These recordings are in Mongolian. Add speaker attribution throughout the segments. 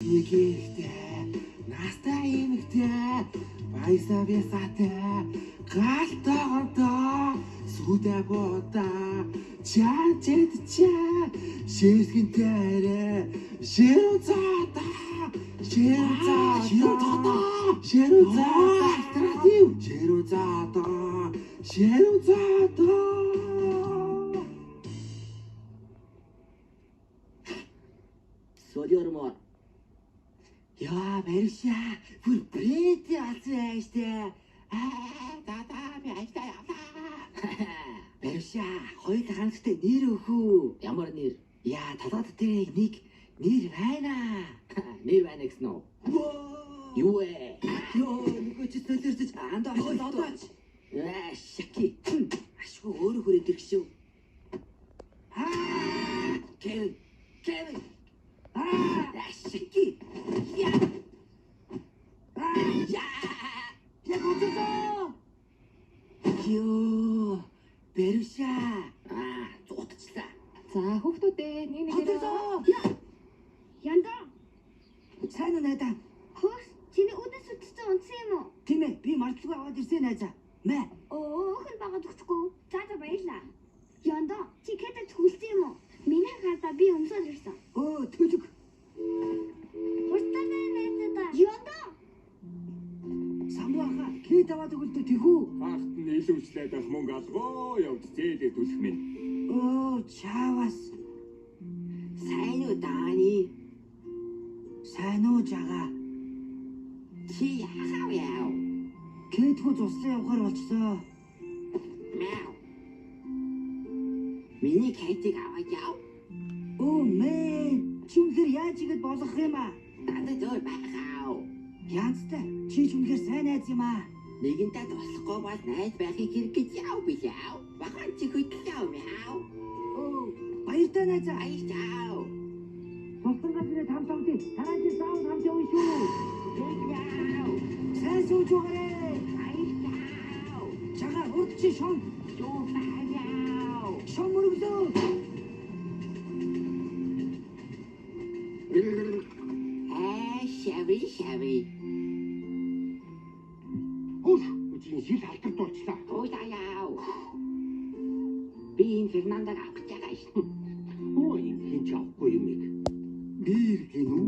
Speaker 1: Нэгтэй настай эмэгтэй баясаа бясаатай галтайгонтой сүдэ бодаа чанчэд чаа шэргэнтээрээ шэрүүцаата
Speaker 2: Солиормор. Яа, Марша, бүр брэд яасан штэ. Би айста яваа. Марша, хоёр ханцтай нэр өгөө. Ямар нэр? Яа, талаад дээр нэг нэр байна. Нэр байна гэсэн үү? Юу вэ? Нөгөө чи төлөрсөж андаа очиж. Шаки. Ашгүй өөрөө хүрээд ирчихв. Кевин. Шаки. Ёо, Марша. Зуутчлаа.
Speaker 3: За хүүхдүүдээ нэг
Speaker 4: Янда.
Speaker 2: Сайн уу найдаа?
Speaker 4: Хөөс, чиний өдөөс үтсэн унтсан юм уу?
Speaker 2: Тийм ээ, би мартлагүй аваад ирсэн найзаа. Мэ.
Speaker 4: Өөөхөн байгаа төгсөхгүй. За баярлаа. Янда, чи кэтэд хүлцсэн юм уу? Миний гадаа би өмсөж ирсэн.
Speaker 2: Төлөг.
Speaker 4: Хурцтай найзаа. Янда.
Speaker 2: Самбааха, кэт аваад өгөлтөө тэхүү.
Speaker 5: Багт нь илүүчлээд ах мөнгө алгоо явж зээлээ түлх минь.
Speaker 2: Чавас.
Speaker 6: Сайн уу Дани?
Speaker 2: Сайн уу жага?
Speaker 6: Чи яхав яав?
Speaker 2: Кэтхүү цуслан явахаар болчихлоо.
Speaker 6: Мяу. Миний кэтиг аваад яв.
Speaker 2: Мэн, чи үнэхээр яаж игээд болох юм аа?
Speaker 6: Надад өөр байхаа.
Speaker 2: Янзтай, чи ч үнэхээр сайн найз юм аа.
Speaker 6: Нэгэнтээ туслахгүй бол найз байхыг хэрэгэж яв би яв. Бахан чи хөдлөө мяу.
Speaker 2: Баяртай найзаа.
Speaker 6: Аяа.
Speaker 2: Туссан газраа тамтамтыг тарааж заавал хамт явна шүү.
Speaker 6: Яв.
Speaker 2: Сайн сууж байгаарэ.
Speaker 6: Аяа.
Speaker 2: Чага урд чи шон.
Speaker 6: Юу яв.
Speaker 2: Шон мөрөглөө.
Speaker 6: Шави.
Speaker 5: Үчийн шил халтардуулчлаа.
Speaker 6: Яв. Би энэ Фернандаг авах гэж байгаа шүү.
Speaker 5: Ийм хинч авахгүй юм нэг.
Speaker 1: Бир гинүү.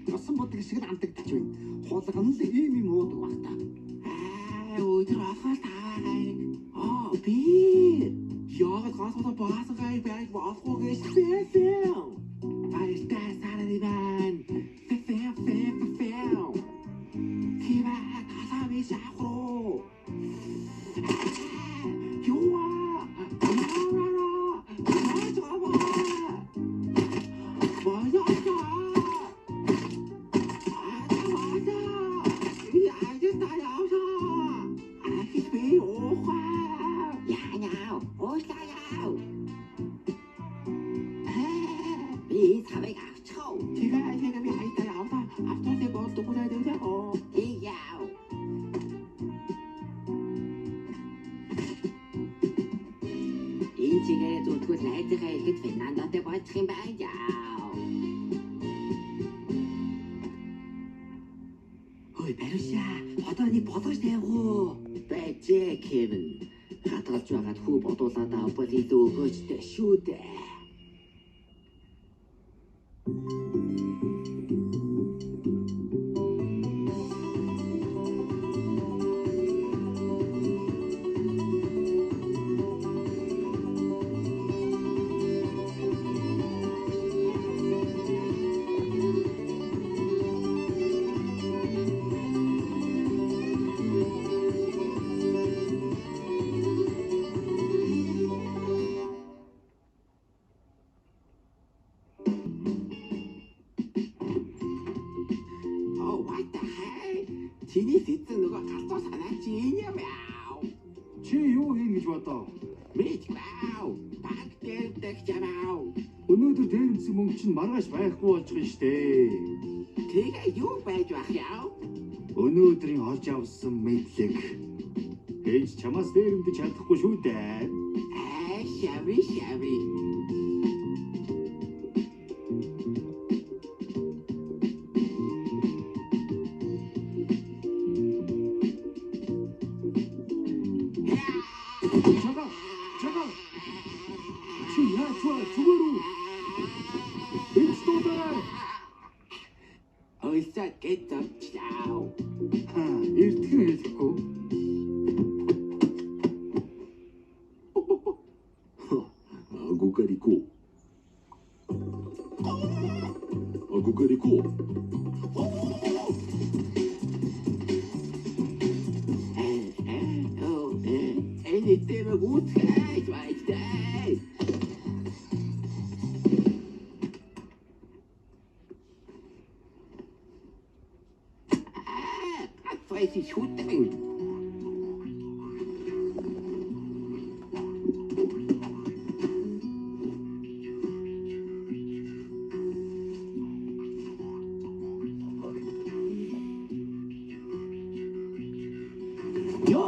Speaker 1: Насан бодог шиг амтагдчих байна. Хулган л ийм юм уудаг багтаа.
Speaker 6: Өдөр ахаас таарай. Бир.
Speaker 1: Яагаад гасгал баасгай байг болохгүй гэж фэфэм. Баяртай сарай байна. Фэфэм. Тива тасами шахруу.
Speaker 6: Энэ чигээр зүтгэл найзгаа ихэд Фернандотой бочих юм байна.
Speaker 2: Ой, Марша, одоо нэг бодгож тавиагуу.
Speaker 6: Бэжээ Кевин. Хатгалж байгаад хүү бодуулаад авбал илүү өгөөжтэй шүү дээ. Чиний сэдэн нөгөө галтуу санаа чи энэ юм яав.
Speaker 1: Чи юу хийн гэж бодоо?
Speaker 6: Мэд яав. Банк дээр яав.
Speaker 1: Өнөөдөр дээрэмсэн мөнгө чинь маргааш байхгүй болж байгаа штэ.
Speaker 6: Тэгээ юу байж байх яав?
Speaker 1: Өнөөдрийн олж авсан мэдлэг. Ээж чамаас дээрэмдэж чадахгүй шүү дээ.
Speaker 6: Шави. Босоод гээд зовчлаа.
Speaker 1: Эртхэн хэлэхгүй.
Speaker 5: Гукарику. Гукарику.
Speaker 6: Эний дээр гүтгэж байцтай. Файси шүтэн. Yo!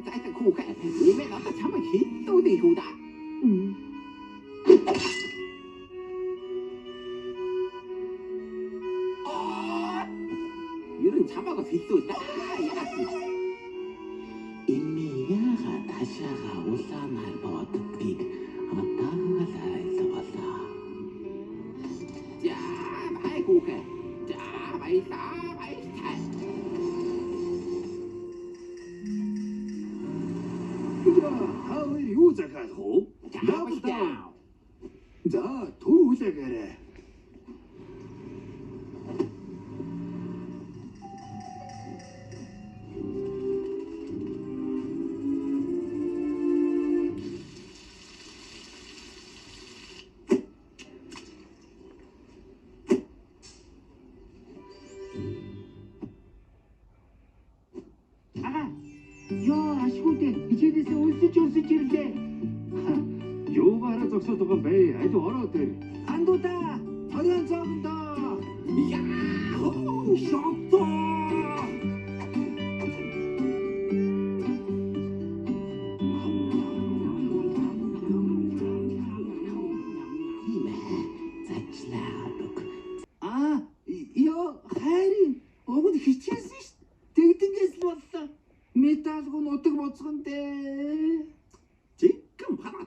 Speaker 6: Tại khu khẽ, vì mẹ nó chăm mà hít tôi đi hù đã. 이런 자마가 빗소다. 인미야가 다시아가 옷사말 버뜩빅 어떠가 살서서 자 많이 고개 자 많이 싸 많이 살
Speaker 1: Юу захаад хөө?
Speaker 6: 자 맛있다
Speaker 1: За, түр хүлээгээрэй.
Speaker 2: Яа, ашгүйдээ хичээлээс өлсөж ирлээ.
Speaker 1: Юугаар хараа зогсоод байгаа бэ? Айлу ороо дээр.
Speaker 2: Андуудаа, тоён цоогондоо.
Speaker 6: 야호 셔터
Speaker 2: Яа, хайрын өгд хичээсэн ш. Тэгдэнгээс л боллоо. Металгүй нутаг боцгон дээ.
Speaker 5: 지금 하나.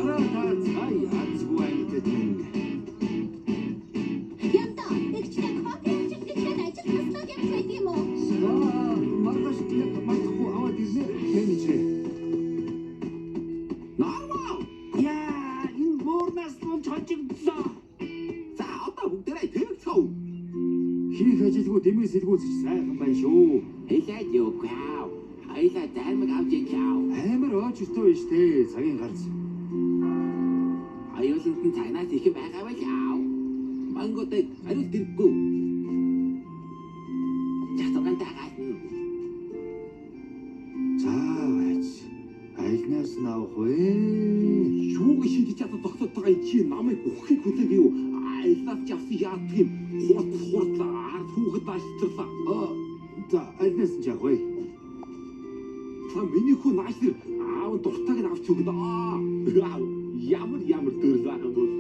Speaker 1: Дараа та цай азгүй ангид минь.
Speaker 4: Янда, нэгчтэй кофе ичдэг ажил таслаад явах юм уу?
Speaker 1: Маргааш яг мартахгүй аваад ирнэ. Менежер.
Speaker 5: 나와.
Speaker 2: Яа, энэ буурнаас нь чонжигдлоо.
Speaker 5: 자, 어떤 бүгдээрээ тэгсөө.
Speaker 1: Хийх ажилгүй дэмээс сэлгүүцэж сайхан байна шүү.
Speaker 6: хэлээд яваа хоёлаа даймаг авч яав
Speaker 1: Амар ооч өстой байж тээ. Цагийн гарц.
Speaker 6: хоёуланд нь цагнаас их байгаа байж яав мангуудыг хариулт дэрэггүй чатгантай гатна
Speaker 1: Зааваач. Айлнаас нь авах вэ?
Speaker 5: Шүүг шидэж чадах тогтоод байгаа чи намайг ухахыг хүлээг юу? Айлнаас ч авсан яадаг юм. Хурдлаа, хүүхэд дааштралаа.
Speaker 1: За, айлнаас нь авах вэ?
Speaker 5: Та миний хүү наашир аав дуртайг нь авч өгнө. Ямар дөрлөө юм бол.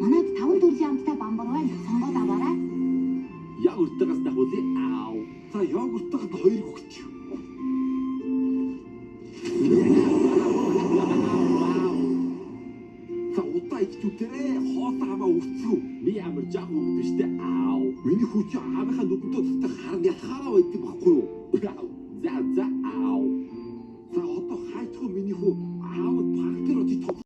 Speaker 4: Манайд 5 төрлийн амттай бамбар байна. Сонгоод аваарай.
Speaker 5: Яг өртөгөөс дахуулъя. Аав. За йогурттой хоёрыг өгч. За удаа ичүүдэрээ хоолоо өгцгөө. Би ямар жаг өгдөө штэ. Аав. Миний хүү чи аавынхаа нүдэндээ харна ялхаараа байдаг байхгүй юу? За аав. За одоо хайчгүй миний хүү аав парк дээр очиж